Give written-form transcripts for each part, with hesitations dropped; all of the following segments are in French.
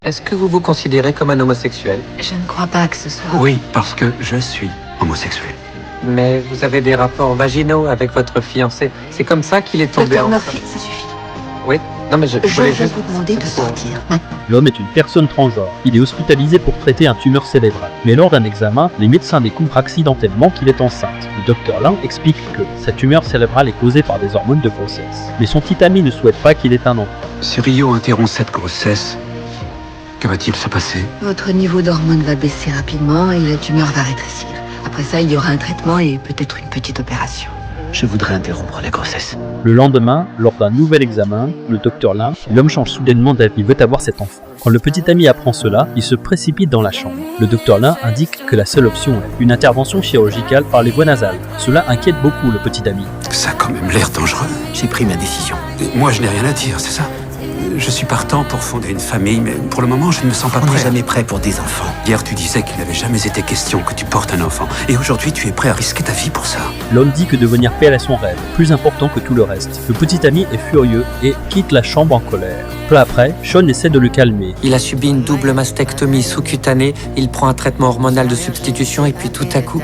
Est-ce que vous vous considérez comme un homosexuel? Je ne crois pas que ce soit... Oui, parce que je suis homosexuel. Mais vous avez des rapports vaginaux avec votre fiancé. C'est comme ça qu'il est tombé Docteur enceinte. Murphy, ça suffit. Oui. Non mais je Je voulais vais juste... vous demander de sortir maintenant. L'homme est une personne transgenre. Il est hospitalisé pour traiter un tumeur cérébrale. Mais lors d'un examen, les médecins découvrent accidentellement qu'il est enceinte. Le docteur Lin explique que sa tumeur cérébrale est causée par des hormones de grossesse. Mais son petit ami ne souhaite pas qu'il ait un enfant. Si Rio interrompt cette grossesse, que va-t-il se passer? Votre niveau d'hormones va baisser rapidement et la tumeur va rétrécir. Après ça, il y aura un traitement et peut-être une petite opération. Je voudrais interrompre la grossesse. Le lendemain, lors d'un nouvel examen, le docteur Lin, l'homme change soudainement d'avis, veut avoir cet enfant. Quand le petit ami apprend cela, il se précipite dans la chambre. Le docteur Lin indique que la seule option est une intervention chirurgicale par les voies nasales. Cela inquiète beaucoup le petit ami. Ça a quand même l'air dangereux. J'ai pris ma décision. Moi, je n'ai rien à dire, c'est ça? Je suis partant pour fonder une famille, mais pour le moment, je ne me sens pas On n'est prêt. jamais prêt pour des enfants. Hier, tu disais qu'il n'avait jamais été question que tu portes un enfant. Et aujourd'hui, tu es prêt à risquer ta vie pour ça. L'homme dit que devenir père est son rêve, plus important que tout le reste. Le petit ami est furieux et quitte la chambre en colère. Peu après, Sean essaie de le calmer. Il a subi une double mastectomie sous-cutanée, il prend un traitement hormonal de substitution et puis tout à coup,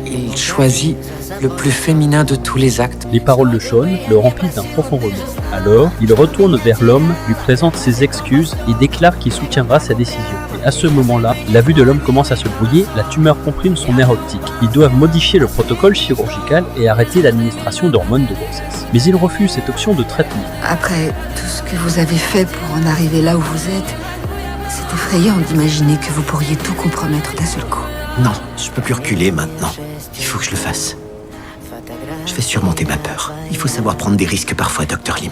il choisit le plus féminin de tous les actes. Les paroles de Sean le remplissent d'un profond remords. Alors, il retourne vers l'homme, lui présente ses excuses et déclare qu'il soutiendra sa décision. Et à ce moment-là, la vue de l'homme commence à se brouiller, la tumeur comprime son nerf optique. Ils doivent modifier le protocole chirurgical et arrêter l'administration d'hormones de grossesse. Mais il refuse cette option de traitement. Après tout ce que vous avez fait pour en arriver là où vous êtes, c'est effrayant d'imaginer que vous pourriez tout compromettre d'un seul coup. Non, je peux plus reculer maintenant. Il faut que je le fasse. Je vais surmonter ma peur. Il faut savoir prendre des risques parfois, Dr. Lim.